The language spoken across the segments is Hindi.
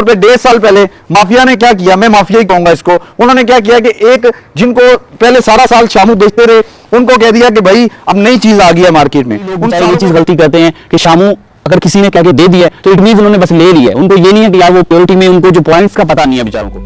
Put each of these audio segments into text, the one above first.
पे 1.5 साल पहले माफिया ने क्या किया, मैं माफिया ही कहूंगा इसको, उन्होंने क्या किया कि एक जिनको पहले सारा साल शामू बेचते रहे उनको कह दिया कि भाई अब नई चीज आ गई है मार्केट में। उन ये चीज गलती करते हैं कि शामू अगर किसी ने कह के दे दिया तो इट मींस उन्होंने बस ले लिया है, उनको ये नहीं है कि यार वो प्योरिटी में उनको जो पॉइंट्स का पता नहीं है बेचारों को।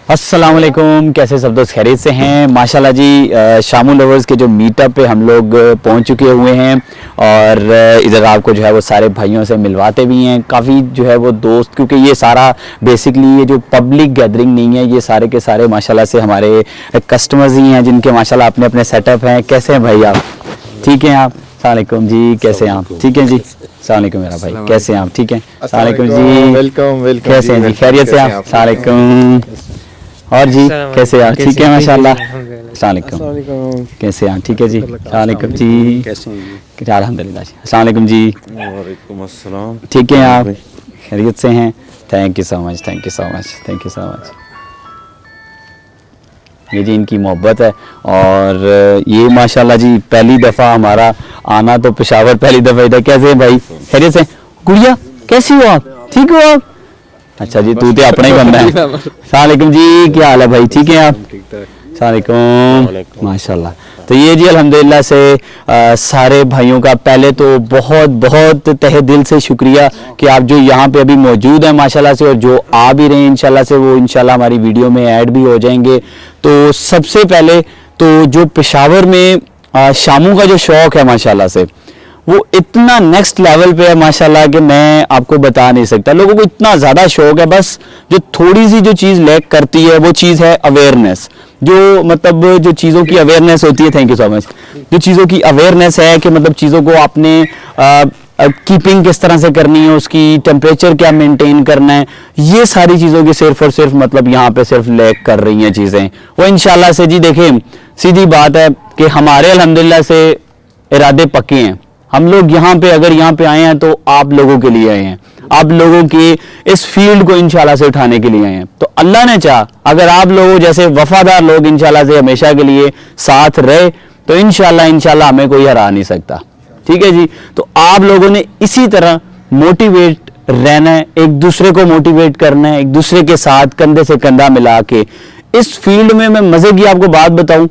अस्सलाम वालेकुम, कैसे सब दोस्त खैरियत से हैं? माशाल्लाह जी, शामू लवर्स के जो मीटअप पे हम लोग पहुंच चुके हुए हैं और इधर आपको जो है वो सारे भाइयों से मिलवाते भी हैं। काफ़ी जो है वो दोस्त, क्योंकि ये सारा बेसिकली ये जो पब्लिक गैदरिंग नहीं है, ये सारे के सारे माशाल्लाह से हमारे कस्टमर्स ही हैं जिनके माशाल्लाह अपने अपने सेटअप हैं। कैसे हैं भाई आप? ठीक हैं आप? अस्सलाम जी, कैसे हैं आप? ठीक हैं जी, अस्सलाम मेरा भाई, कैसे हैं आप? ठीक हैं, अस्सलाम जी, वेलकम, कैसे हैं जी? खैरियत से आप? अस्सलाम और जी कैसे हैं? ठीक है माशाल्लाह, अस्सलाम कैसे हैं? ठीक है जी, अस्सलाम जी, कैसे हैं जी? अल्हम्दुलिल्लाह जी, अस्सलाम जी, वालेकुम अस्सलाम, ठीक है आप? खैरियत से हैं? Thank you so much, thank you so much, thank you so much. ये जी इनकी मोहब्बत है और ये माशाल्लाह जी पहली दफ़ा हमारा आना तो पेशावर, पहली दफ़ा इधर। कैसे हैं भाई? खैरियत से? गुड़िया कैसी हो आप? ठीक हो आप? अच्छा जी, तू तो अपना ही बंदा है। अस्सलाम जी, क्या हाल है भाई? ठीक है आप? अस्सलाम माशाल्लाह। तो ये जी अल्हम्दुलिल्लाह से सारे भाइयों का पहले तो बहुत बहुत तहे दिल से शुक्रिया कि आप जो यहाँ पे अभी मौजूद हैं माशाल्लाह से, और जो आ भी रहे हैं इंशाल्लाह से वो इंशाल्लाह हमारी वीडियो में ऐड भी हो जाएंगे। तो सबसे पहले तो जो पेशावर में शामू का जो शौक़ है माशाल्लाह से वो इतना नेक्स्ट लेवल पे है माशाल्लाह कि मैं आपको बता नहीं सकता। लोगों को इतना ज़्यादा शौक है, बस जो थोड़ी सी जो चीज़ लैक करती है वो चीज़ है अवेयरनेस। जो मतलब जो चीज़ों की अवेयरनेस होती है, थैंक यू सो मच, जो चीज़ों की अवेयरनेस है कि मतलब चीज़ों को आपने कीपिंग किस तरह से करनी है, उसकी टेम्परेचर क्या मेंटेन करना है, ये सारी चीज़ों की सिर्फ और सिर्फ मतलब यहाँ पे सिर्फ लैक कर रही हैं चीज़ें। वो इंशाल्लाह से जी देखें, सीधी बात है कि हमारे अल्हम्दुलिल्लाह से इरादे पक्के हैं। हम लोग यहाँ पे अगर यहाँ पे आए हैं तो आप लोगों के लिए आए हैं, आप लोगों की इस फील्ड को इंशाल्लाह से उठाने के लिए आए हैं। तो अल्लाह ने चाहा अगर आप लोगों जैसे वफादार लोग इंशाल्लाह से हमेशा के लिए साथ रहे तो इंशाल्लाह हमें कोई हरा नहीं सकता। ठीक है जी, तो आप लोगों ने इसी तरह मोटिवेट रहना है, एक दूसरे को मोटिवेट करना है, एक दूसरे के साथ कंधे से कंधा मिला के इस फील्ड में। मैं मजे की आपको बात बताऊं,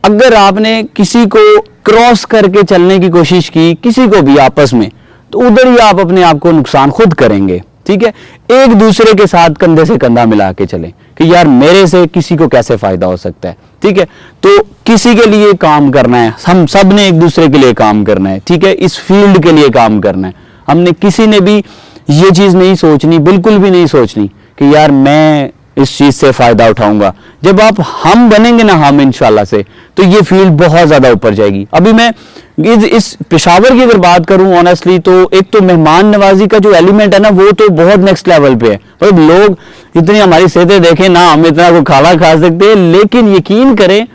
अगर आपने किसी को क्रॉस करके चलने की कोशिश की, किसी को भी आपस में, तो उधर ही आप अपने आप को नुकसान खुद करेंगे। ठीक है, एक दूसरे के साथ कंधे से कंधा मिला के चलें कि यार मेरे से किसी को कैसे फायदा हो सकता है। ठीक है, तो किसी के लिए काम करना है, हम सब ने एक दूसरे के लिए काम करना है। ठीक है, इस फील्ड के लिए काम करना है। हमने किसी ने भी ये चीज़ नहीं सोचनी, बिल्कुल भी नहीं सोचनी कि यार मैं इस चीज़ से फ़ायदा उठाऊंगा। जब आप हम बनेंगे ना, हम इंशाल्लाह से, तो ये फील्ड बहुत ज़्यादा ऊपर जाएगी। अभी मैं इस पेशावर की अगर बात करूं ऑनेस्टली, तो एक तो मेहमान नवाजी का जो एलिमेंट है ना वो तो बहुत नेक्स्ट लेवल पे है। मतलब लोग इतनी हमारी सेहतें देखें ना, हम इतना को खाना खा सकते हैं, लेकिन यकीन करें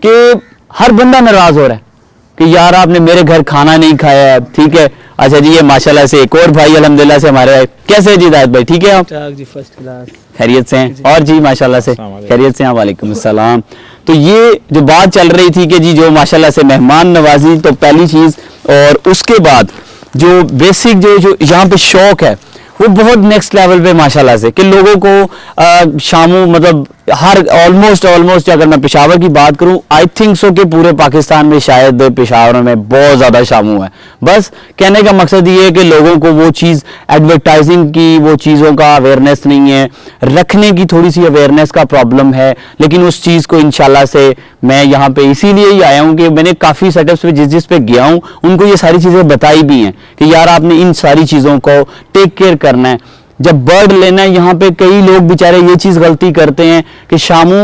कि हर बंदा नाराज़ हो रहा है कि यार आपने मेरे घर खाना नहीं खाया है। ठीक है, अच्छा जी, ये माशाल्लाह से एक और भाई अल्हम्दुलिल्लाह से हमारे आए। कैसे है जी दायद भाई? ठीक है आप? जी फर्स्ट क्लास, खैरियत से हैं? और जी माशाल्लाह से खैरियत से हैं? वालेकुम अस्सलाम। तो ये जो बात चल रही थी कि जी जो माशाल्लाह से मेहमान नवाजी, तो पहली चीज़, और उसके बाद जो बेसिक जो यहाँ पे शौक है वो बहुत नेक्स्ट लेवल पे माशाल्लाह से, कि लोगों को शामू मतलब हर ऑलमोस्ट अगर मैं पेशावर की बात करूं, आई थिंक सो कि पूरे पाकिस्तान में शायद पेशावर में बहुत ज़्यादा शामू है। बस कहने का मकसद ये है कि लोगों को वो चीज़ एडवर्टाइजिंग की, वो चीज़ों का अवेयरनेस नहीं है, रखने की थोड़ी सी अवेयरनेस का प्रॉब्लम है। लेकिन उस चीज़ को इंशाल्लाह से मैं यहाँ पे इसीलिए ही आया हूँ कि मैंने काफ़ी सेटअप्स पे जिस पे गया हूँ उनको ये सारी चीज़ें बताई भी हैं कि यार आपने इन सारी चीज़ों को टेक केयर करना है। जब बर्ड लेना है, यहाँ पे कई लोग बेचारे ये चीज़ गलती करते हैं कि शामू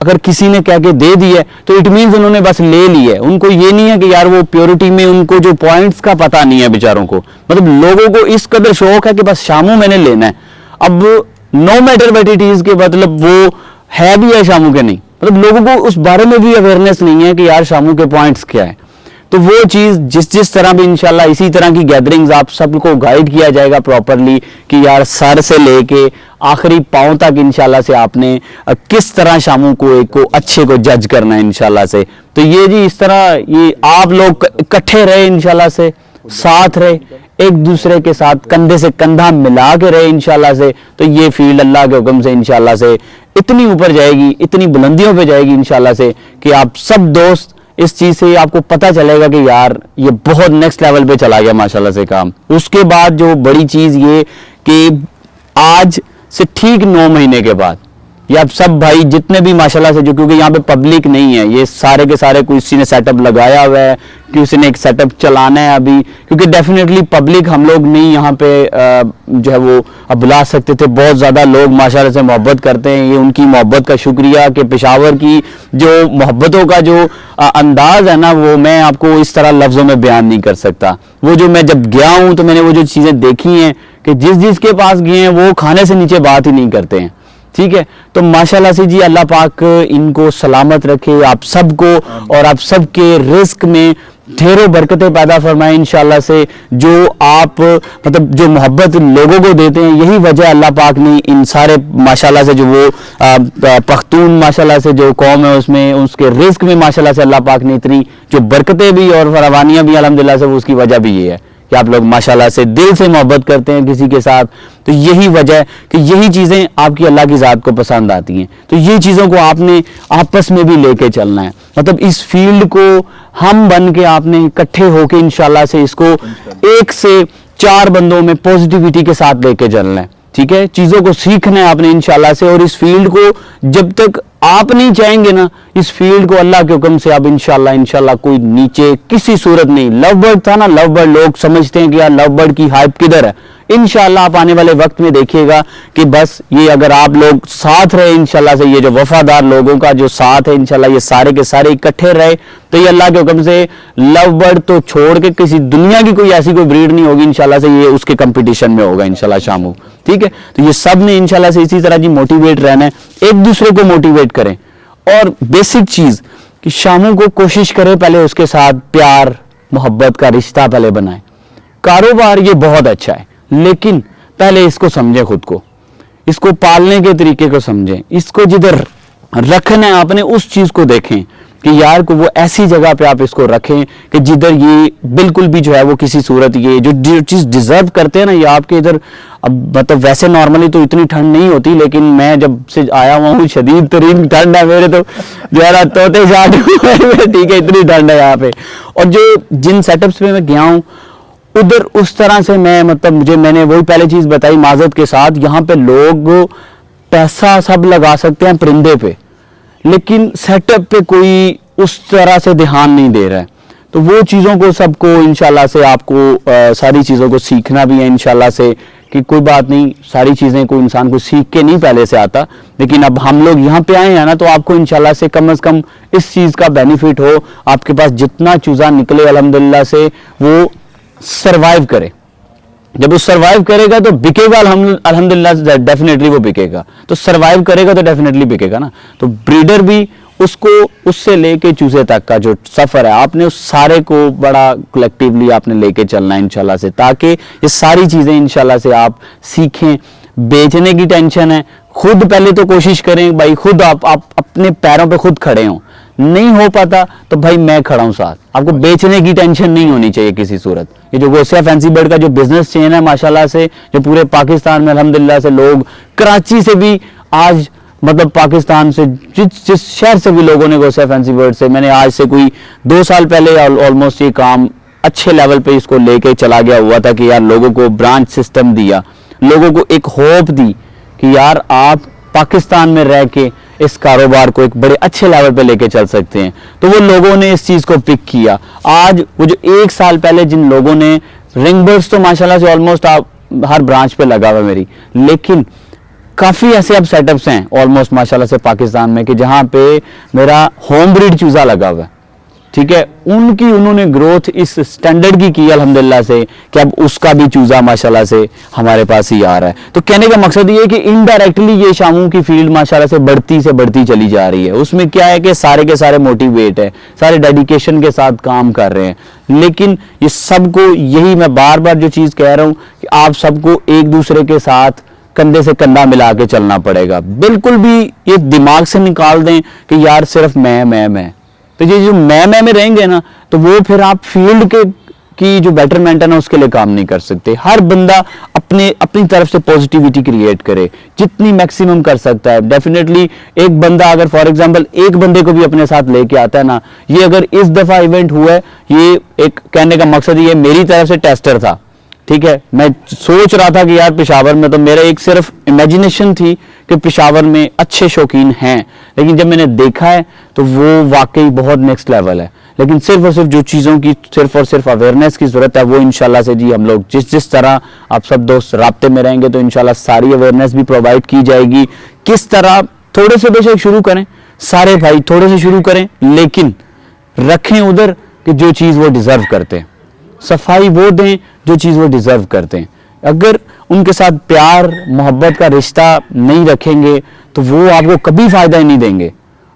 अगर किसी ने कह के दे दी है तो इट मीन्स उन्होंने बस ले ली है। उनको ये नहीं है कि यार वो प्योरिटी में उनको जो पॉइंट्स का पता नहीं है बेचारों को। मतलब लोगों को इस कदर शौक है कि बस शामू मैंने लेना है। अब no matter what it is के मतलब वो है भी है शामू के नहीं, मतलब लोगों को उस बारे में भी अवेयरनेस नहीं है कि यार शामू के पॉइंट्स क्या है। तो वो चीज़ जिस तरह भी इंशाल्लाह इसी तरह की गैदरिंग्स आप सबको गाइड किया जाएगा प्रॉपरली कि यार सर से लेके आखिरी पाँव तक इंशाल्लाह से आपने किस तरह शामू को एक को अच्छे को जज करना है इंशाल्लाह से। तो ये जी इस तरह ये आप लोग इकट्ठे रहे इंशाल्लाह से, साथ रहे, एक दूसरे के साथ कंधे से कंधा मिला के रहे इंशाल्लाह से। तो ये फील्ड अल्लाह के हुक्म से इंशाल्लाह से इतनी ऊपर जाएगी, इतनी बुलंदियों पे जाएगी इंशाल्लाह से कि आप सब दोस्त इस चीज से आपको पता चलेगा कि यार ये बहुत नेक्स्ट लेवल पे चला गया माशाल्लाह से काम। उसके बाद जो बड़ी चीज ये कि आज से ठीक 9 महीने के बाद ये आप सब भाई जितने भी माशाल्लाह से जो, क्योंकि यहाँ पे पब्लिक नहीं है, ये सारे के सारे किसी ने सेटअप लगाया हुआ है, किसी ने एक सेटअप चलाना है अभी, क्योंकि डेफिनेटली पब्लिक हम लोग नहीं यहाँ पे जो है वो अब बुला सकते थे। बहुत ज़्यादा लोग माशाल्लाह से मोहब्बत करते हैं, ये उनकी मोहब्बत का शुक्रिया कि पेशावर की जो मोहब्बतों का जो अंदाज है ना वो मैं आपको इस तरह लफ्ज़ों में बयान नहीं कर सकता। वो जो मैं जब गया हूँ तो मैंने वो जो चीज़ें देखी हैं कि जिस के पास गए हैं वो खाने से नीचे बात ही नहीं करते हैं, ठीक है। तो माशाल्लाह से जी अल्लाह पाक इनको सलामत रखे आप सबको, और आप सबके रिस्क में ढेरों बरकतें पैदा फरमाए इंशाल्लाह से। जो आप मतलब जो मोहब्बत लोगों को देते हैं, यही वजह अल्लाह पाक ने इन सारे माशाल्लाह से जो वो पख्तून माशाल्लाह से जो कौम है उसमें उसके रिस्क में माशाल्लाह से अल्लाह पाक ने इतनी जो बरकतें भी और फरावानियाँ भी अल्हम्दुलिल्लाह से, वो उसकी वजह भी ये है कि आप लोग माशाल्लाह से दिल से मोहब्बत करते हैं किसी के साथ। तो यही वजह है कि यही चीज़ें आपकी अल्लाह की ज़ात को पसंद आती हैं। तो ये चीज़ों को आपने आपस में भी लेके चलना है, मतलब इस फील्ड को हम बन के आपने इकट्ठे होके इंशाल्लाह से इसको 1 से 4 बंदों में पॉजिटिविटी के साथ लेके चलना है, ठीक है। चीज़ों को सीखना है आपने इंशाल्लाह से, और इस फील्ड को जब तक आप नहीं चाहेंगे ना, इस फील्ड को अल्लाह के हुक्म से आप इंशाल्लाह कोई नीचे किसी सूरत नहीं। लव बर्ड था ना, लव बर्ड लोग समझते हैं कि यार लव बर्ड की हाइप किधर है। इंशाल्लाह आप आने वाले वक्त में देखिएगा कि बस ये अगर आप लोग साथ रहे इंशाल्लाह से, ये जो वफादार लोगों का जो साथ है इंशाल्लाह ये सारे के सारे इकट्ठे रहे, तो ये अल्लाह के हुक्म से लव बर्ड तो छोड़ के किसी दुनिया की कोई ऐसी कोई ब्रीड नहीं होगी इंशाल्लाह से, ये उसके कंपटीशन में होगा इंशाल्लाह शामू, ठीक है। तो ये सब ने इंशाल्लाह से इसी तरह जी मोटिवेट रहना है, एक दूसरे को मोटिवेट करें। और बेसिक चीज कि शामू को कोशिश करें पहले उसके साथ प्यार मोहब्बत का रिश्ता पहले बनाए। कारोबार ये बहुत अच्छा है, लेकिन पहले इसको समझें, खुद को इसको पालने के तरीके को समझें, इसको जिधर रखना है आपने उस चीज को देखें कि यार को वो ऐसी जगह पे आप इसको रखें कि जिधर ये बिल्कुल भी जो है वो किसी सूरत ये जो चीज डिजर्व करते हैं ना, ये आपके इधर अब मतलब वैसे नॉर्मली तो इतनी ठंड नहीं होती, लेकिन मैं जब से आया हुआ हूँ शदीद तरीन ठंड है मेरे, तो जो है ना तोते शाट ठीक है, इतनी ठंड है यहाँ पे। और जो जिन सेटअप्स पे मैं गया हूँ उधर उस तरह से मैं मतलब मैंने वही पहले चीज बताई माजरत के साथ, यहाँ पे लोग पैसा सब लगा सकते हैं परिंदे पे, लेकिन सेटअप पे कोई उस तरह से ध्यान नहीं दे रहा है। तो वो चीज़ों को सबको इंशाल्लाह से आपको सारी चीज़ों को सीखना भी है इंशाल्लाह से, कि कोई बात नहीं, सारी चीज़ें कोई इंसान को सीख के नहीं पहले से आता, लेकिन अब हम लोग यहाँ पे आए हैं ना, तो आपको इंशाल्लाह से कम इस चीज़ का बेनिफिट हो, आपके पास जितना चूज़ा निकले अल्हम्दुलिल्लाह से वो सरवाइव करे। जब वो सरवाइव करेगा तो बिकेगा अल्हम्दुलिल्लाह, डेफिनेटली वो बिकेगा। तो सरवाइव करेगा तो डेफिनेटली बिकेगा ना। तो ब्रीडर भी उसको उससे लेके चूजे तक का जो सफर है आपने उस सारे को बड़ा कलेक्टिवली आपने लेके चलना है इंशाल्लाह से, ताकि ये सारी चीजें इंशाल्लाह से आप सीखें। बेचने की टेंशन है, खुद पहले तो कोशिश करें भाई, खुद आप अपने पैरों पे खुद खड़े हों। नहीं हो पाता तो भाई मैं खड़ा हूं साथ, आपको बेचने की टेंशन नहीं होनी चाहिए किसी सूरत। ये जो गोसिया फैंसी बर्ड का जो बिजनेस चेन है माशाल्लाह से, जो पूरे पाकिस्तान में अल्हम्दुलिल्लाह से लोग, कराची से भी आज मतलब पाकिस्तान से जिस शहर से भी लोगों ने गोसिया फैंसी बर्ड से, मैंने आज से कोई 2 साल पहले ऑलमोस्ट ये काम अच्छे लेवल पे इसको लेके चला गया हुआ था कि यार लोगों को ब्रांच सिस्टम दिया, लोगों को एक होप दी कि यार आप पाकिस्तान में रह के इस कारोबार को एक बड़े अच्छे लेवल पे लेके चल सकते हैं। तो वो लोगों ने इस चीज को पिक किया। आज वो जो 1 साल पहले जिन लोगों ने रिंग बर्ड्स तो माशाल्लाह से ऑलमोस्ट हर ब्रांच पे लगा हुआ मेरी, लेकिन काफी ऐसे अब सेटअप्स हैं ऑलमोस्ट माशाल्लाह से पाकिस्तान में कि जहां पे मेरा होम ब्रीड चूजा लगा हुआ है। ठीक है, उनकी उन्होंने ग्रोथ इस स्टैंडर्ड की अल्हम्दुलिल्लाह से कि अब उसका भी चूजा माशाल्लाह से हमारे पास ही आ रहा है। तो कहने का मकसद ये है कि इनडायरेक्टली ये शामू की फील्ड माशाल्लाह से बढ़ती चली जा रही है। उसमें क्या है कि सारे के सारे मोटिवेट है, सारे डेडिकेशन के साथ काम कर रहे हैं, लेकिन ये सबको, यही मैं बार बार जो चीज़ कह रहा हूँ कि आप सबको एक दूसरे के साथ कंधे से कंधा मिला के चलना पड़ेगा। बिल्कुल भी ये दिमाग से निकाल दें कि यार सिर्फ मैं, तो ये जो मैं में रहेंगे ना, तो वो फिर आप फील्ड के की जो बेटरमेंट है ना उसके लिए काम नहीं कर सकते। हर बंदा अपनी तरफ से पॉजिटिविटी क्रिएट करे, जितनी मैक्सिमम कर सकता है। डेफिनेटली एक बंदा अगर फॉर एग्जांपल एक बंदे को भी अपने साथ लेके आता है ना, ये अगर इस दफा इवेंट हुआ है, ये एक कहने का मकसद ये मेरी तरफ से टेस्टर था, ठीक है। मैं सोच रहा था कि यार पेशावर में, तो मेरा एक सिर्फ इमेजिनेशन थी कि पेशावर में अच्छे शौकीन हैं, लेकिन जब मैंने देखा है तो वो वाकई बहुत नेक्स्ट लेवल है। लेकिन सिर्फ और सिर्फ जो चीज़ों की सिर्फ और सिर्फ अवेयरनेस की ज़रूरत है, वो इंशाल्लाह से जी हम लोग जिस तरह आप सब दोस्त राब्ते में रहेंगे तो इंशाल्लाह सारी अवेयरनेस भी प्रोवाइड की जाएगी। किस तरह, थोड़े से बेशक शुरू करें, सारे भाई थोड़े से शुरू करें, लेकिन रखें उधर कि जो चीज़ वो डिज़र्व करते हैं, सफाई वो दें जो चीज़ वो डिज़र्व करते हैं। अगर उनके साथ प्यार मोहब्बत का रिश्ता नहीं रखेंगे तो वो आपको कभी फ़ायदा ही नहीं देंगे।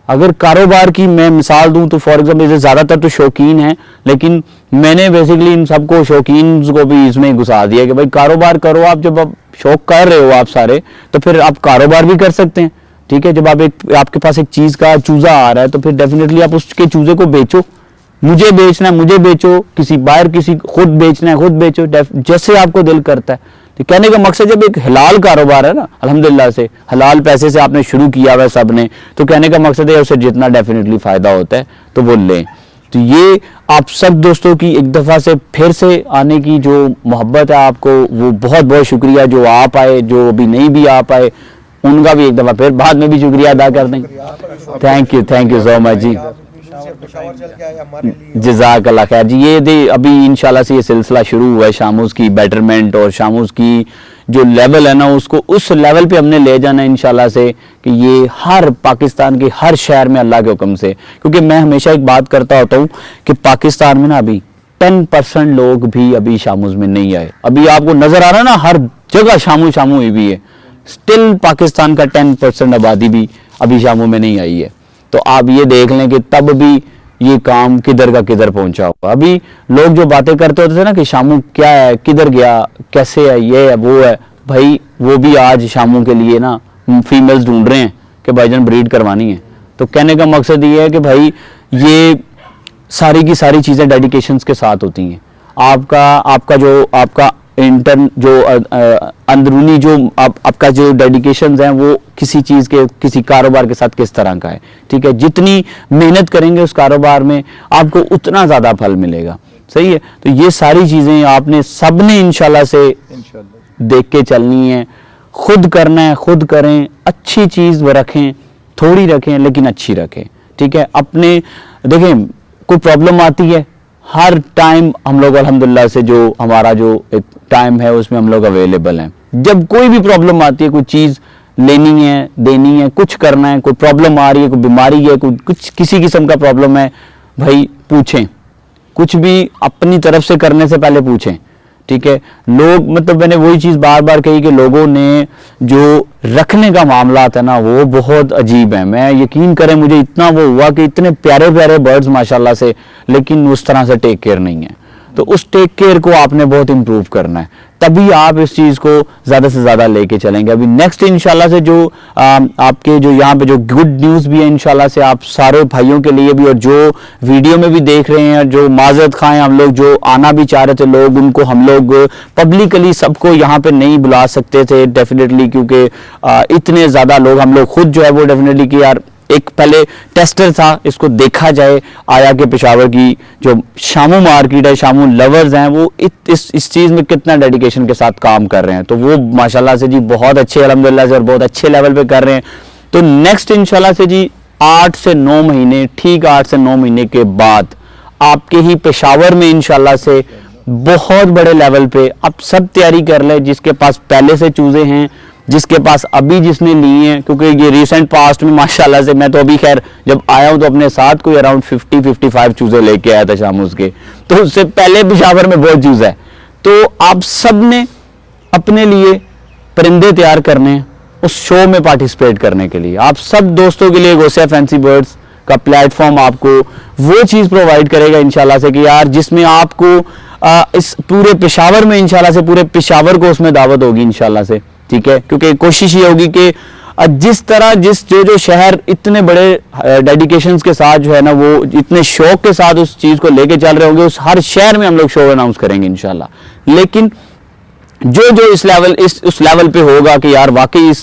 अगर कारोबार की मैं मिसाल दूं तो फॉर एग्जाम्पल जैसे ज़्यादातर तो शौकीन हैं, लेकिन मैंने बेसिकली इन सबको शौकीन को भी इसमें घुसा दिया कि भाई कारोबार करो। आप जब आप शौक कर रहे हो आप सारे, तो फिर आप कारोबार भी कर सकते हैं, ठीक है। जब आपके पास एक चीज़ का चूज़ा आ रहा है तो फिर डेफिनेटली आप उसके चूज़े को बेचो। मुझे बेचना है मुझे बेचो, किसी बाहर किसी खुद बेचना है खुद बेचो, जैसे आपको दिल करता है। तो कहने का मकसद जब एक हलाल कारोबार है ना, अल्हम्दुलिल्लाह से हलाल पैसे से आपने शुरू किया हुआ है सब ने, तो कहने का मकसद है उससे जितना डेफिनेटली फायदा होता है तो वो लें। तो ये आप सब दोस्तों की एक दफ़ा से फिर से आने की जो मोहब्बत है आपको, वो बहुत बहुत शुक्रिया। जो आप आए, जो अभी नहीं भी आ पाए, उनका भी एक दफ़ा फिर बाद में भी शुक्रिया अदा कर दें। थैंक यू सो मच जी, जज़ाकल्लाह खैर जी। ये दे अभी इंशाल्लाह से ये सिलसिला शुरू हुआ है शामूज़ की बेटरमेंट और शामूज़ की जो लेवल है ना, उसको उस लेवल पे हमने ले जाना है इंशाल्लाह से कि ये हर पाकिस्तान के हर शहर में अल्लाह के हुक्म से। क्योंकि मैं हमेशा एक बात करता होता हूँ कि पाकिस्तान में ना अभी 10% लोग भी अभी शामूज़ में नहीं आए। अभी आपको नजर आ रहा है ना, हर जगह शामू ही भी है। स्टिल पाकिस्तान का 10% आबादी भी अभी शामू में नहीं आई है। तो आप ये देख लें कि तब भी ये काम किधर का किधर पहुंचा होगा। अभी लोग जो बातें करते होते थे ना कि शामू क्या है, किधर गया, कैसे है, ये है वो है, भाई वो भी आज शामू के लिए ना फीमेल्स ढूंढ रहे हैं कि भाईजान ब्रीड करवानी है। तो कहने का मकसद ये है कि भाई ये सारी की सारी चीज़ें डेडिकेशंस के साथ होती हैं। आपका इंटर्न जो अंदरूनी जो आपका जो डेडिकेशंस हैं वो किसी चीज़ के, किसी कारोबार के साथ किस तरह का है, ठीक है। जितनी मेहनत करेंगे उस कारोबार में आपको उतना ज़्यादा फल मिलेगा, सही है। तो ये सारी चीज़ें आपने सबने इंशाल्लाह से देख के चलनी है। खुद करना है, खुद करें, अच्छी चीज़ रखें, थोड़ी रखें लेकिन अच्छी रखें, ठीक है। अपने देखें कोई प्रॉब्लम आती है, हर टाइम हम लोग अल्हम्दुलिल्लाह से जो हमारा जो एक टाइम है उसमें हम लोग अवेलेबल हैं। जब कोई भी प्रॉब्लम आती है, कोई चीज़ लेनी है, देनी है, कुछ करना है, कोई प्रॉब्लम आ रही है, कोई बीमारी है, कुछ किसी किस्म का प्रॉब्लम है, भाई पूछें। कुछ भी अपनी तरफ से करने से पहले पूछें, ठीक है। लोग मतलब मैंने वही चीज़ बार बार कही कि लोगों ने जो रखने का मामला है ना वो बहुत अजीब है। मैं यकीन करें मुझे इतना वो हुआ कि इतने प्यारे प्यारे बर्ड्स माशाल्लाह से, लेकिन उस तरह से टेक केयर नहीं है। तो उस टेक केयर को आपने बहुत इंप्रूव करना है, तभी आप इस चीज़ को ज़्यादा से ज़्यादा लेके चलेंगे। अभी नेक्स्ट इंशाल्लाह से जो आपके जो यहाँ पे जो गुड न्यूज़ भी है इंशाल्लाह से आप सारे भाइयों के लिए भी, और जो वीडियो में भी देख रहे हैं, जो माजरत खाएं हम लोग, जो आना भी चाह रहे थे लोग, उनको हम लोग पब्लिकली सबको यहाँ पे नहीं बुला सकते थे डेफिनेटली, क्योंकि इतने ज़्यादा लोग, हम लोग खुद जो है वो डेफिनेटली कि यार एक पहले टेस्टर था, इसको देखा जाए आया कि पेशावर की जो शामू मार्केट है, शामू लवर्स हैं, वो इस चीज़ में कितना डेडिकेशन के साथ काम कर रहे हैं। तो वो माशाल्लाह से जी बहुत अच्छे अल्हम्दुलिल्लाह से और बहुत अच्छे लेवल पे कर रहे हैं। तो नेक्स्ट इंशाल्लाह से जी 8 से 9 महीने, ठीक 8 से 9 महीने के बाद आपके ही पेशावर में इंशाल्लाह से बहुत बड़े लेवल पे आप सब तैयारी कर लें। जिसके पास पहले से चूज़े हैं, जिसके पास अभी जिसने ली हैं, क्योंकि ये रिसेंट पास्ट में माशाल्लाह से, मैं तो अभी खैर जब आया हूँ तो अपने साथ कोई अराउंड 50-55 चूजे लेके आया था शामूस के, तो उससे पहले पेशावर में बहुत चूजा है। तो आप सब ने अपने लिए परिंदे तैयार करने हैं उस शो में पार्टिसिपेट करने के लिए। आप सब दोस्तों के लिए गौसिया फैंसी बर्ड्स का प्लेटफॉर्म आपको वो चीज़ प्रोवाइड करेगा इंशाल्लाह से कि यार जिसमें आपको इस पूरे पेशावर में इंशाल्लाह से पूरे पेशावर को उसमें दावत होगी इंशाल्लाह से, ठीक है। क्योंकि कोशिश ये होगी कि जिस तरह जो शहर इतने बड़े डेडिकेशन के साथ जो है ना, वो इतने शौक के साथ उस चीज़ को लेके चल रहे होंगे, उस हर शहर में हम लोग शो अनाउंस करेंगे इंशाल्लाह। लेकिन जो उस लेवल पे होगा कि यार वाकई इस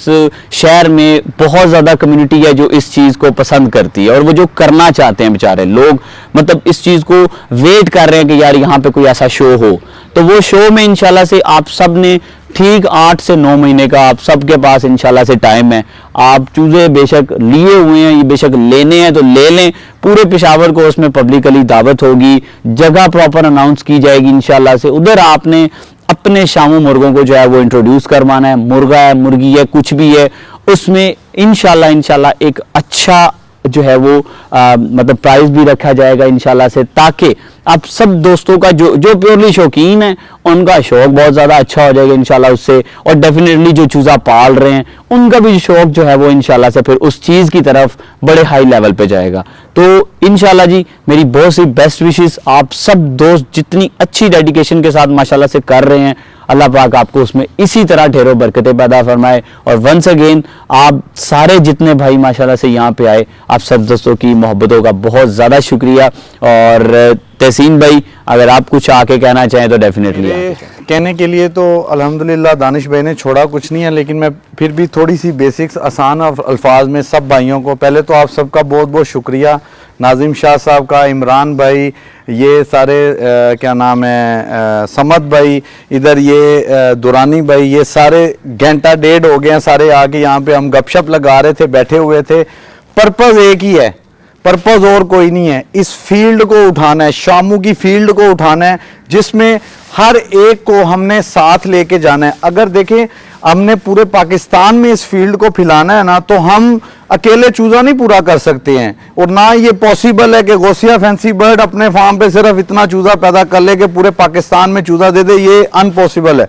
शहर में बहुत ज़्यादा कम्युनिटी है जो इस चीज़ को पसंद करती है और वो जो करना चाहते हैं बेचारे लोग, मतलब इस चीज़ को वेट कर रहे हैं कि यार यहाँ पे कोई ऐसा शो हो, तो वो शो में इंशाल्लाह से आप सब ने ठीक 8 से 9 महीने का आप सबके पास इंशाल्लाह से टाइम है। आप चूजे बेशक लिए हुए हैं, ये बेशक लेने हैं तो ले लें, पूरे पेशावर को उसमें पब्लिकली दावत होगी, जगह प्रॉपर अनाउंस की जाएगी इंशाल्लाह से। उधर आपने अपने शामू मुर्गों को जो है वो इंट्रोड्यूस करवाना है, मुर्गा है, मुर्गी है, कुछ भी है, उसमें इंशाल्लाह एक अच्छा जो है वो मतलब प्राइस भी रखा जाएगा इंशाल्लाह से, ताकि आप सब दोस्तों का जो प्योरली शौकीन है उनका शौक बहुत ज़्यादा अच्छा हो जाएगा इंशाल्लाह उससे, और डेफिनेटली जो चूज़ा पाल रहे हैं उनका भी शौक जो है वो इंशाल्लाह से फिर उस चीज़ की तरफ बड़े हाई लेवल पे जाएगा। तो इंशाल्लाह जी मेरी बहुत सी बेस्ट विशेस, आप सब दोस्त जितनी अच्छी डेडिकेशन के साथ माशाल्लाह से कर रहे हैं, अल्लाह पाक आपको उसमें इसी तरह ढेरों बरकतें पैदा फरमाए। और वंस अगेन आप सारे जितने भाई माशाल्लाह से यहाँ पे आए, आप सब दोस्तों की मोहब्बतों का बहुत ज़्यादा शुक्रिया। और तहसीन भाई अगर आप कुछ आके कहना चाहें तो डेफिनेटली कहने के लिए तो अल्हम्दुलिल्लाह दानिश भाई ने छोड़ा कुछ नहीं है, लेकिन मैं फिर भी थोड़ी सी बेसिक्स आसान अल्फाज में सब भाइयों को, पहले तो आप सबका बहुत बहुत शुक्रिया, नाजिम शाह साहब का, इमरान भाई, ये सारे क्या नाम है समद भाई, इधर ये दुरानी भाई, ये सारे घंटा डेढ़ हो गए हैं सारे आके यहाँ पे हम गपशप लगा रहे थे, बैठे हुए थे। पर्पज़ एक ही है, पर्पज़ और कोई नहीं है, इस फील्ड को उठाना है, शामू की फील्ड को उठाना है, जिसमें हर एक को हमने साथ लेके जाना है। अगर देखें हमने पूरे पाकिस्तान में इस फील्ड को फैलाना है ना, तो हम अकेले चूजा नहीं पूरा कर सकते हैं, और ना ये पॉसिबल है कि गौसिया फैंसी बर्ड अपने फार्म पे सिर्फ इतना चूजा पैदा कर ले कि पूरे पाकिस्तान में चूजा दे दे, ये अनपॉसिबल है।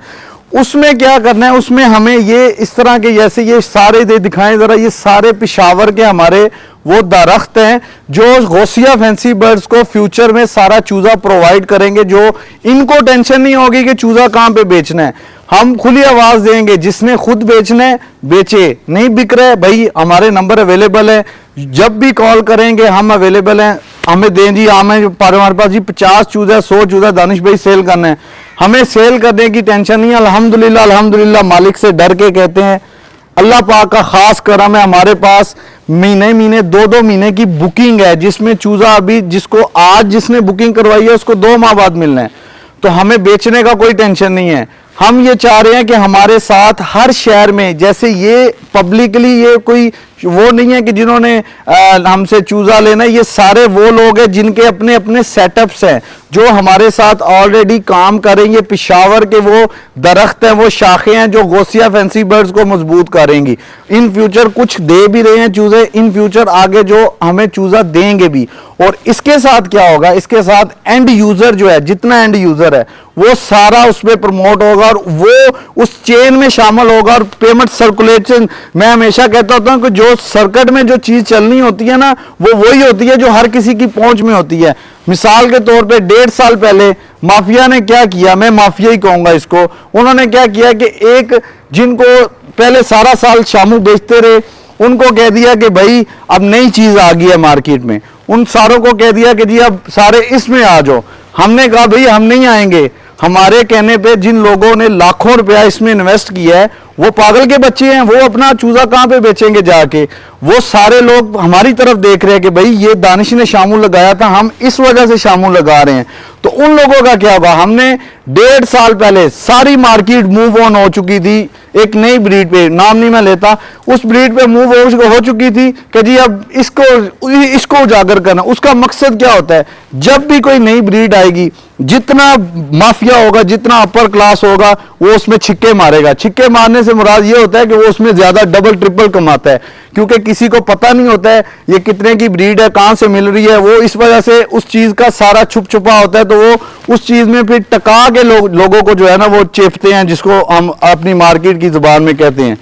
उसमें क्या करना है, उसमें हमें ये इस तरह के, जैसे ये सारे दे दिखाएं जरा, ये सारे पेशावर के हमारे वो दरख्त हैं जो गौसिया फैंसी बर्ड्स को फ्यूचर में सारा चूजा प्रोवाइड करेंगे, जो इनको टेंशन नहीं होगी कि चूजा कहाँ पे बेचना है। हम खुली आवाज देंगे, जिसने खुद बेचना है बेचे, नहीं बिक रहे भाई हमारे नंबर अवेलेबल है, जब भी कॉल करेंगे हम अवेलेबल हैं, हमें दें जी, हमें हमारे पास जी 50 चूजा 100 चूजा दानिश भाई सेल करना है, हमें सेल करने की टेंशन नहीं है। अल्हम्दुलिल्लाह मालिक से डर के कहते हैं, अल्लाह पाक का खास करम है, हमारे पास महीने 2-2 महीने की बुकिंग है, जिसमें चूजा अभी जिसको आज जिसने बुकिंग करवाई है उसको 2 माह बाद मिलना है, तो हमें बेचने का कोई टेंशन नहीं है। हम ये चाह रहे हैं कि हमारे साथ हर शहर में, जैसे ये पब्लिकली ये कोई वो नहीं है कि जिन्होंने हमसे चूजा लेना है, ये सारे वो लोग हैं जिनके अपने अपने सेटअप्स हैं, जो हमारे साथ ऑलरेडी काम करेंगे। पेशावर के वो दरख्त हैं, वो शाखें हैं जो गौसिया फैंसी बर्ड्स को मजबूत करेंगी। इन फ्यूचर कुछ दे भी रहे हैं चूजे, इन फ्यूचर आगे जो हमें चूजा देंगे भी। और इसके साथ क्या होगा, इसके साथ एंड यूजर जो है, जितना एंड यूजर है वो सारा उसमें प्रमोट होगा और वो उस चेन में शामिल होगा। और पेमेंट सर्कुलेशन, मैं हमेशा कहता होता हूं कि जो सर्किट में जो चीज चलनी होती है ना, वो वही होती है जो हर किसी की पहुंच में होती है। मिसाल के तौर पे 1.5 साल पहले माफिया ने क्या किया, मैं माफिया ही कहूंगा इसको, उन्होंने क्या किया कि एक जिनको पहले सारा साल शामू बेचते रहे, उनको कह दिया कि भाई अब नई चीज आ गई है मार्केट में, उन सारों को कह दिया कि जी अब सारे इसमें आ जाओ। हमने कहा भाई हम नहीं आएंगे, हमारे कहने पे जिन लोगों ने लाखों रुपया इसमें इन्वेस्ट किया है वो पागल के बच्चे हैं, वो अपना चूजा कहां पे बेचेंगे जाके। वो सारे लोग हमारी तरफ देख रहे हैं कि भाई ये दानिश ने शामू लगाया था, हम इस वजह से शामू लगा रहे हैं। तो उन लोगों का क्या होगा? हमने 1.5 साल पहले सारी मार्केट मूव ऑन हो चुकी थी, एक नई ब्रीड पे, नाम नहीं मैं लेता, उस ब्रीड पे मूव हो चुकी थी कि जी अब इसको उजागर करना। उसका मकसद क्या होता है? जब भी कोई नई ब्रीड आएगी, जितना माफिया होगा, जितना अपर क्लास होगा, वो उसमें छिक्के मारेगा। छिक्के मारने से मुराद ये होता है कि वो उसमें ज्यादा डबल ट्रिपल कमाता है, क्योंकि किसी को पता नहीं होता है ये कितने की ब्रीड है, कहां से मिल रही है। वो इस वजह से उस चीज का सारा छुप छुपा होता है, तो वो उस चीज में फिर टका के लोगों को जो है ना वो चेपते हैं, जिसको हम अपनी मार्केट की जुबान में कहते हैं।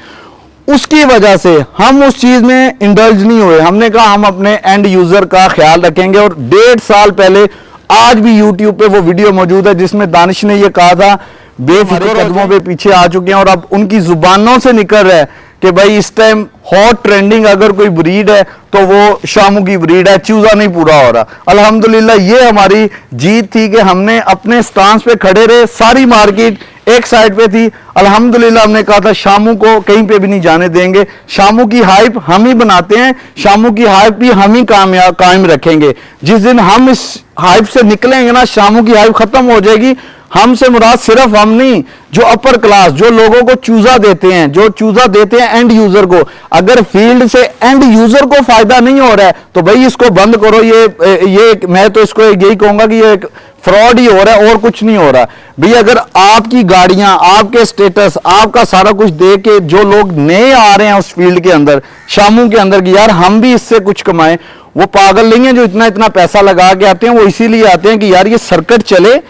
उसकी वजह से हम उस चीज में इंडल्ज नहीं हुए। हमने कहा हम अपने एंड यूजर का ख्याल रखेंगे। और 1.5 साल पहले, आज भी यूट्यूब पे वो वीडियो मौजूद है जिसमें दानिश ने ये कहा था, बेफिक्र कदमों पे पीछे आ चुके हैं और अब उनकी जुबानों से निकल रहा है कि भाई इस टाइम हॉट ट्रेंडिंग अगर कोई ब्रीड है तो वो शामू की ब्रीड है, चूजा नहीं पूरा हो रहा। अल्हम्दुलिल्लाह ये हमारी जीत थी कि हमने अपने स्टांस पे खड़े रहे। सारी मार्केट एक साइड पे थी, अल्हम्दुलिल्लाह हमने कहा था शामू को कहीं पे भी नहीं जाने देंगे। शामू की हाइप हम ही बनाते हैं, शामू की हाइप भी हम ही कायम रखेंगे। जिस दिन हम इस हाइप से निकलेंगे ना, शामू की हाइप खत्म हो जाएगी। हमसे मुराद सिर्फ हम नहीं, जो अपर क्लास, जो लोगों को चूजा देते हैं, जो चूजा देते हैं एंड यूजर को, अगर फील्ड से एंड यूजर को फायदा नहीं हो रहा है तो भाई इसको बंद करो। ये मैं तो इसको यही कहूंगा कि ये एक फ्रॉड ही हो रहा है और कुछ नहीं हो रहा। भाई अगर आपकी गाड़ियां, आपके स्टेटस, आपका सारा कुछ देख के जो लोग नए आ रहे हैं उस फील्ड के अंदर, शामू के अंदर, कि यार हम भी इससे कुछ कमाएं, वो पागल नहीं है जो इतना इतना पैसा लगा के आते हैं। वो इसीलिए आते हैं कि यार ये सर्किट चले।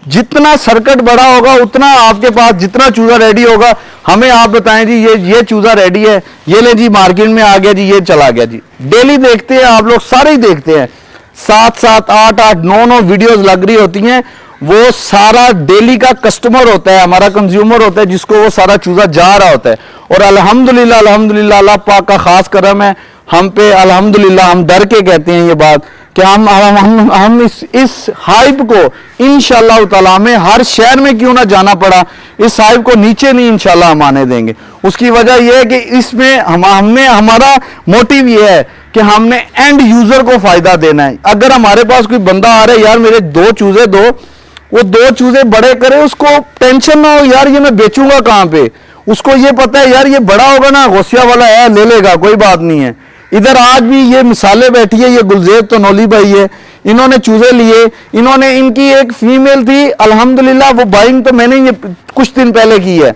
जितना सर्किट बड़ा होगा उतना आपके पास, जितना चूजा रेडी होगा, हमें आप बताएं जी ये चूजा रेडी है, ये ले जी मार्केट में आ गया जी, ये चला गया जी। डेली देखते हैं आप लोग, सारे ही देखते हैं, 7-7, 8-8, 9-9 वीडियोस लग रही होती हैं। वो सारा डेली का कस्टमर होता है, हमारा कंज्यूमर होता है, जिसको वो सारा चूजा जा रहा होता है। और अल्हम्दुलिल्लाह अल्हम्दुलिल्लाह अल्लाह पाक का खास करम है हम पे। अल्हम्दुलिल्लाह हम डर के कहते हैं ये बात कि हम इस हाइप को इंशाअल्लाह ताला में हर शहर में क्यों ना जाना पड़ा, इस हाइप को नीचे नहीं इंशाअल्लाह हम आने देंगे। उसकी वजह यह है कि इसमें हमने, हमारा मोटिव यह है कि हमने एंड यूजर को फायदा देना है। अगर हमारे पास कोई बंदा आ रहा है, यार मेरे 2 चूजे दो, वो 2 चूजे बड़े करे, उसको टेंशन ना हो यार ये मैं बेचूंगा कहां पे। उसको ये पता है यार ये बड़ा होगा ना, गौसिया वाला है, ले लेगा, कोई बात नहीं है। इधर आज भी ये मिसालें बैठी है, ये गुलजेब तनोली भाई है, इन्होंने चूजे लिए, इन्होंने, इनकी एक फीमेल थी, अल्हम्दुलिल्लाह वो बाइंग तो मैंने ये कुछ दिन पहले की है।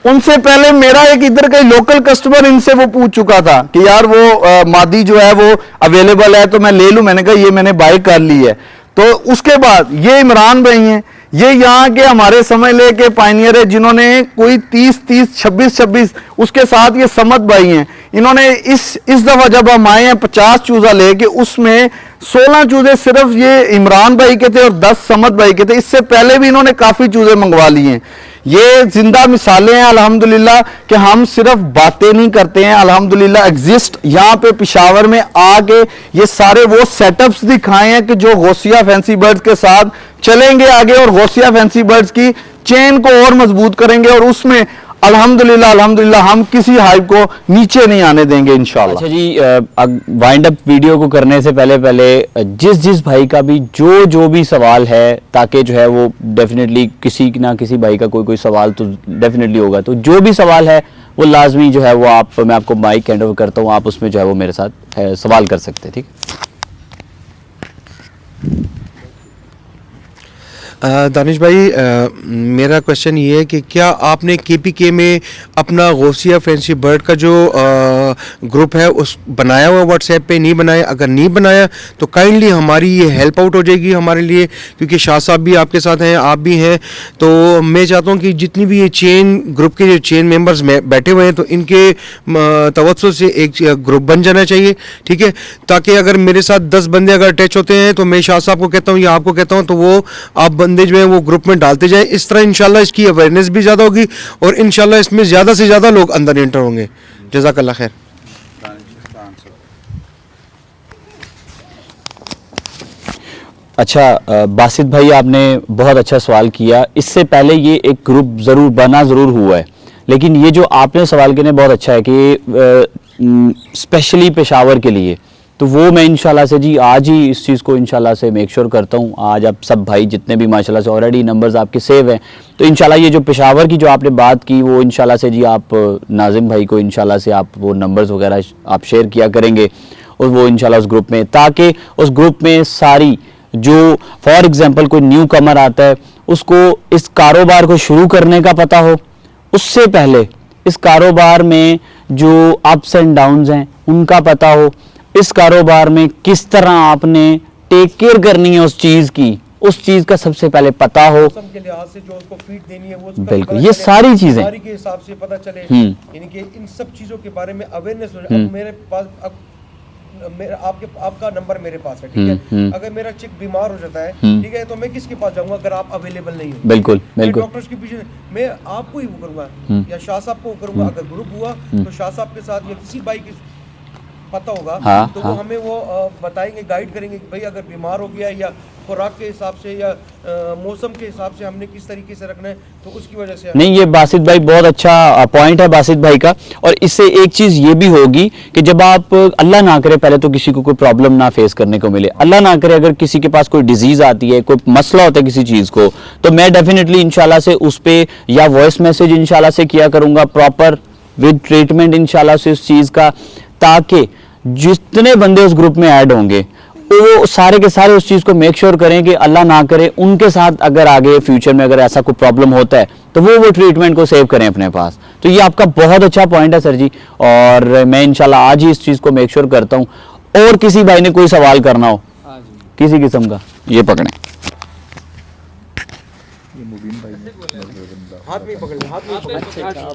उनसे पहले मेरा एक इधर का लोकल कस्टमर इनसे वो पूछ चुका था कि यार वो मादी जो है वो अवेलेबल है तो मैं ले लूं। मैंने कहा ये मैंने बाय कर ली है। तो उसके बाद ये इमरान भाई हैं, ये यहाँ के हमारे समझ ले के पायनियर है, जिन्होंने कोई 30-30, 26-26, उसके साथ ये समत भाई हैं, इन्होंने इस दफा जब हम आए हैं 50 चूजा लेके, उसमें 16 चूजे सिर्फ ये इमरान भाई के थे और 10 समत भाई के थे। इससे पहले भी इन्होंने काफी चूजे मंगवा लिए हैं। ये जिंदा मिसालें हैं अल्हम्दुलिल्लाह कि हम सिर्फ बातें नहीं करते हैं, अल्हम्दुलिल्लाह एग्जिस्ट यहाँ पे पेशावर में आके ये सारे वो सेटअप्स दिखाए हैं कि जो गौसिया फैंसी बर्ड्स के साथ चलेंगे आगे और गौसिया फैंसी बर्ड्स की चेन को और मजबूत करेंगे। और उसमें अल्हम्दुलिल्लाह अल्हम्दुलिल्लाह हम किसी हाइप को नीचे नहीं आने देंगे इंशाल्लाह। अच्छा जी, वाइंड अप वीडियो को करने से पहले जिस भाई का भी जो भी सवाल है, ताकि जो है वो डेफिनेटली किसी ना किसी भाई का कोई सवाल तो डेफिनेटली होगा, तो जो भी सवाल है वो लाजमी जो है वो मैं आपको माइक हैंड ओवर करता हूँ, आप उसमें जो है वो मेरे साथ सवाल कर सकते हैं, ठीक। दानिश भाई, मेरा क्वेश्चन ये है कि क्या आपने केपीके में अपना गौसिया फैंसी बर्ड का जो ग्रुप है उस बनाया हुआ व्हाट्सएप पे? नहीं बनाया? अगर नहीं बनाया तो काइंडली हमारी ये हेल्प आउट हो जाएगी हमारे लिए, क्योंकि शाह साहब भी आपके साथ हैं, आप भी हैं। तो मैं चाहता हूँ कि जितनी भी ये चेन ग्रुप के जो चेन मेंबर्स बैठे हुए हैं तो इनके तवज्जो से एक ग्रुप बन जाना चाहिए, ठीक है, ताकि अगर मेरे साथ 10 बंदे अगर अटैच होते हैं तो मैं शाह साहब को कहता हूँ या आपको कहता हूँ तो वो आप बंदे जो है वो ग्रुप में डालते जाएं। इस तरह इंशाल्लाह इसकी अवेयरनेस भी ज़्यादा होगी और इंशाल्लाह इसमें ज़्यादा से ज़्यादा लोग अंदर एंटर होंगे। जज़ाकल्लाह खैर। अच्छा बासित भाई, आपने बहुत अच्छा सवाल किया। इससे पहले ये एक ग्रुप जरूर हुआ है, लेकिन ये जो आपने सवाल किया बहुत अच्छा है कि स्पेशली पेशावर के लिए, तो वो मैं इंशाल्लाह से जी आज ही इस चीज़ को इंशाल्लाह से मेक श्योर करता हूँ। आज आप सब भाई जितने भी माशाल्लाह से ऑलरेडी नंबर्स आपके सेव हैं, तो इंशाल्लाह ये जो पेशावर की जो आपने बात की वो इंशाल्लाह से जी आप नाजिम भाई को इंशाल्लाह से आप वो नंबर्स वगैरह आप शेयर किया करेंगे और वो इंशाल्लाह उस ग्रुप में, ताकि उस ग्रुप में सारी जो फॉर एग्जांपल कोई न्यू कमर आता है उसको इस कारोबार को शुरू करने का पता हो, उससे पहले इस कारोबार में जो अप्स एंड डाउन्स हैं उनका पता हो, इस कारोबार में किस तरह आपने टेक केयर करनी है उस चीज़ की, उस चीज़ का सबसे पहले पता हो। मौसम के लिहाज से जो उसको फीड देनी है वो उसका बिल्कुल, पता ये चले, सारी चीज़ें बीमारी के हिसाब से पता चले, यानी कि इन सब चीज़ों के बारे में अवेयरनेस हो जाए। अब मेरे पास अब मेरा आपका नंबर मेरे पास है, ठीक है, अगर मेरा चिक बीमार हो जाता है, ठीक है, तो मैं किसके पास जाऊंगा अगर आप अवेलेबल नहीं हो? बिल्कुल बिल्कुल, डॉक्टर्स के पीछे मैं आपको ही वो करूंगा या शाह साहब को करूंगा। अगर ग्रुप हुआ तो शाह साहब के साथ या किसी भाई की पता होगा, हाँ, तो हाँ। वो हमें वो बताएंगे, गाइड करेंगे कि भाई अगर बीमार हो गया या खुराक के हिसाब से या मौसम के हिसाब से हमने किस तरीके से रखना है, तो उसकी वजह से नहीं, ये बासित भाई बहुत अच्छा पॉइंट है बासित भाई का। और इससे एक चीज ये भी होगी कि जब आप अल्लाह ना करे पहले तो किसी को कोई प्रॉब्लम ना फेस करने को मिले, अल्लाह ना करे अगर किसी के पास कोई डिजीज आती है, कोई मसला होता है किसी चीज को, तो मैं डेफिनेटली इंशाल्लाह से उस पे या वॉइस मैसेज इंशाल्लाह से किया करूंगा प्रॉपर विद ट्रीटमेंट इंशाल्लाह से उस चीज का, ताकि जितने बंदे उस ग्रुप में ऐड होंगे वो सारे के सारे उस चीज़ को मेक श्योर करें कि अल्लाह ना करे उनके साथ अगर आगे फ्यूचर में अगर ऐसा कोई प्रॉब्लम होता है तो वो ट्रीटमेंट को सेव करें अपने पास। तो ये आपका बहुत अच्छा पॉइंट है सर जी, और मैं इंशाल्लाह आज ही इस चीज़ को मेक श्योर करता हूँ। और किसी भाई ने कोई सवाल करना हो किसी किस्म का, ये पकड़ें।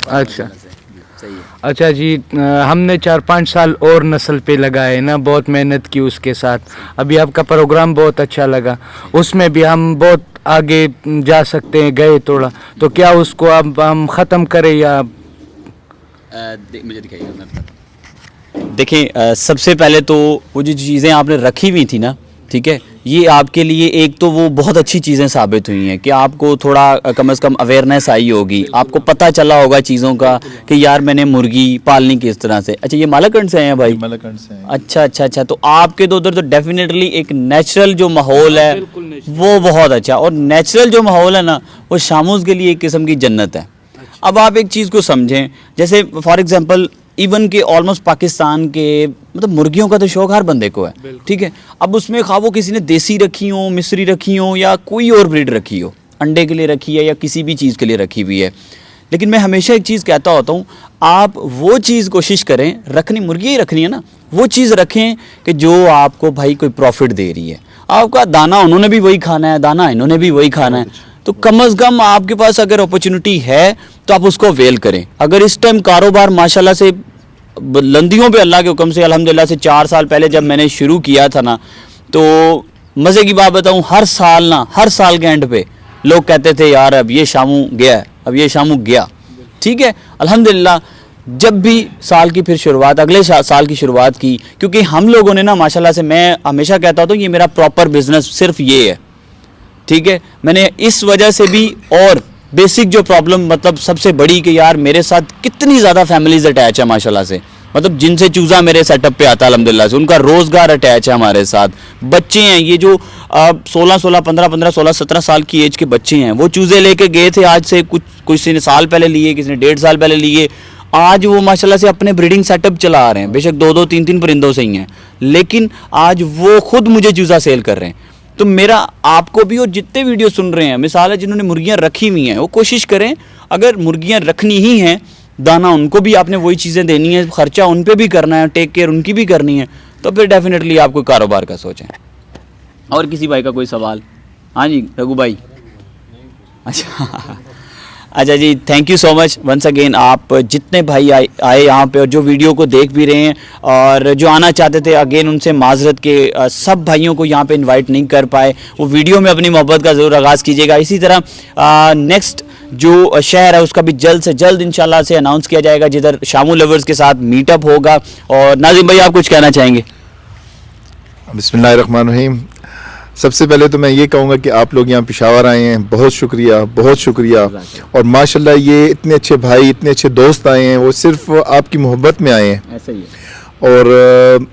अच्छा अच्छा जी, हमने 4-5 साल और नस्ल पे लगाए ना, बहुत मेहनत की उसके साथ। अभी आपका प्रोग्राम बहुत अच्छा लगा, उसमें भी हम बहुत आगे जा सकते हैं, गए थोड़ा, तो क्या उसको अब हम ख़त्म करें या? मुझे दिखाइएगा। देखिए सबसे पहले तो वो जो चीज़ें आपने रखी हुई थी ना, ठीक है, ये आपके लिए एक तो वो बहुत अच्छी चीज़ें साबित हुई हैं कि आपको थोड़ा कम से कम अवेयरनेस आई होगी, आपको पता चला होगा चीज़ों का कि यार मैंने मुर्गी पालनी किस तरह से। अच्छा, ये मालाकंड से हैं भाई? मालाकंड से हैं। अच्छा अच्छा अच्छा, तो आपके तो उधर तो डेफिनेटली एक नेचुरल जो माहौल है वो बहुत अच्छा, और नेचुरल जो माहौल है ना वो शामूज़ के लिए एक किस्म की जन्नत है। अब आप एक चीज़ को समझें, जैसे फॉर एग्जांपल इवन के ऑलमोस्ट पाकिस्तान के मतलब मुर्गियों का तो शौक हर बंदे को है, ठीक है। अब उसमें खा वो किसी ने देसी रखी हो, मिस्री रखी हो या कोई और ब्रीड रखी हो, अंडे के लिए रखी है या किसी भी चीज़ के लिए रखी हुई है, लेकिन मैं हमेशा एक चीज़ कहता होता हूँ, आप वो चीज़ कोशिश करें, रखनी मुर्गी ही रखनी है ना, वो चीज़ रखें कि जो आपको भाई कोई प्रॉफिट दे रही है। आपका दाना उन्होंने भी वही खाना है, दाना इन्होंने भी वही खाना है, तो कम अज़ कम आपके पास अगर अपॉर्चुनिटी है तो आप उसको अवेल करें। अगर इस टाइम कारोबार माशाल्लाह से बुलंदियों पे अल्लाह के हुक्म से अल्हम्दुलिल्लाह से 4 साल पहले जब मैंने शुरू किया था ना, तो मज़े की बात बताऊं, हर साल के एंड पे लोग कहते थे यार अब ये शामू गया, अब ये शामू गया, ठीक है। अल्हम्दुलिल्लाह जब भी साल की फिर शुरुआत, अगले साल की शुरुआत की, क्योंकि हम लोगों ने ना माशाल्लाह से, मैं हमेशा कहता हूँ ये मेरा प्रॉपर बिजनेस सिर्फ ये है, ठीक है। मैंने इस वजह से भी, और बेसिक जो प्रॉब्लम मतलब सबसे बड़ी कि यार मेरे साथ कितनी ज़्यादा फैमिलीज अटैच है माशाल्लाह से, मतलब जिनसे चूज़ा मेरे सेटअप पे आता है अल्हम्दुलिल्लाह से, उनका रोज़गार अटैच है हमारे साथ, बच्चे हैं ये जो 16 15 16 17 साल की एज के बच्चे हैं, वो चूज़े लेके गए थे आज से किसी ने साल पहले लिए, किसी ने 1.5 साल पहले लिए, आज वो माशाल्लाह से अपने ब्रीडिंग सेटअप चला रहे हैं, बेशक 2-2 3-3 परिंदों से ही हैं, लेकिन आज वो खुद मुझे चूज़ा सेल कर रहे हैं। तो मेरा आपको भी, और जितने वीडियो सुन रहे हैं, मिसाल है जिन्होंने मुर्गियां रखी हुई हैं, वो कोशिश करें अगर मुर्गियां रखनी ही हैं, दाना उनको भी आपने वही चीज़ें देनी है, खर्चा उन पे भी करना है, टेक केयर उनकी भी करनी है, तो फिर डेफिनेटली आप कोई कारोबार का सोचें। और किसी भाई का कोई सवाल? हाँ जी रघु भाई। अच्छा जी, thank you so much once again. आप जितने भाई आए यहाँ पे और जो वीडियो को देख भी रहे हैं और जो आना चाहते थे, अगेन उनसे माजरत के सब भाइयों को यहाँ पे इनवाइट नहीं कर पाए, वो वीडियो में अपनी मोहब्बत का ज़रूर आगाज़ कीजिएगा। इसी तरह नेक्स्ट जो शहर है उसका भी जल्द से जल्द इंशाल्लाह से अनाउंस किया जाएगा, जिधर शामू लवर्स के साथ मीटअप होगा। और नाज़िम भाई आप कुछ कहना चाहेंगे? बिस्मिल्लाहिर्रहमानिर्रहीम। सबसे पहले तो मैं ये कहूँगा कि आप लोग यहाँ पेशावर आए हैं, बहुत शुक्रिया, बहुत शुक्रिया। और माशाल्लाह ये इतने अच्छे भाई, इतने अच्छे दोस्त आए हैं, वो सिर्फ आपकी मोहब्बत में आए हैं। ऐसा ही है। और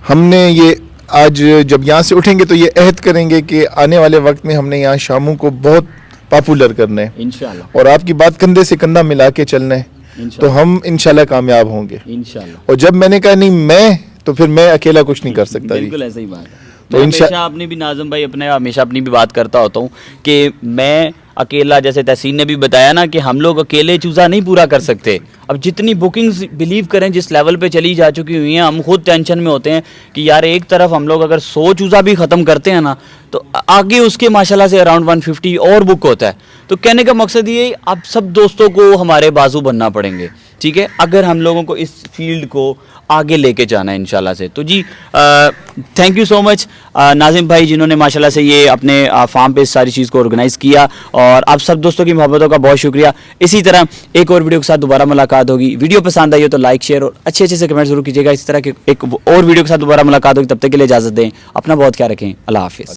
हमने ये आज जब यहाँ से उठेंगे तो ये अहद करेंगे कि आने वाले वक्त में हमने यहाँ शामू को बहुत पॉपुलर करना है इंशाल्लाह और आपकी बात कंधे से कंधा मिला के चलना है, तो हम इंशाल्लाह कामयाब होंगे। इंशाल्लाह और जब मैंने कहा नहीं मैं, तो फिर मैं अकेला कुछ नहीं कर सकता जी। बिल्कुल ऐसा ही बात है। तो मैं इंशा- हमेशा अपनी भी नाज़िम भाई अपने हमेशा अपनी भी बात करता होता हूँ कि मैं अकेला, जैसे तहसीन ने भी बताया ना कि हम लोग अकेले चूज़ा नहीं पूरा कर सकते। अब जितनी बुकिंग्स बिलीव करें जिस लेवल पे चली जा चुकी हुई हैं, हम खुद टेंशन में होते हैं कि यार एक तरफ हम लोग अगर 100 चूज़ा भी ख़त्म करते हैं ना तो आगे उसके माशाल्लाह से अराउंड 150 और बुक होता है। तो कहने का मकसद ये अब सब दोस्तों को हमारे बाजू बनना पड़ेंगे, ठीक है, अगर हम लोगों को इस फील्ड को आगे लेके जाना है इंशाल्लाह से। तो जी thank you so much Nazim भाई जिन्होंने माशाल्लाह से ये अपने फार्म पे इस सारी चीज़ को ऑर्गेनाइज़ किया, और आप सब दोस्तों की मोहब्बतों का बहुत शुक्रिया। इसी तरह एक और वीडियो के साथ दोबारा मुलाकात होगी। वीडियो पसंद आई हो तो लाइक शेयर और अच्छे अच्छे से कमेंट जरूर कीजिएगा। इसी तरह के एक और वीडियो के साथ दोबारा मुलाकात होगी। तब तक के लिए इजाज़त दें, अपना बहुत ख्याल रखें, अल्लाह हाफिज़।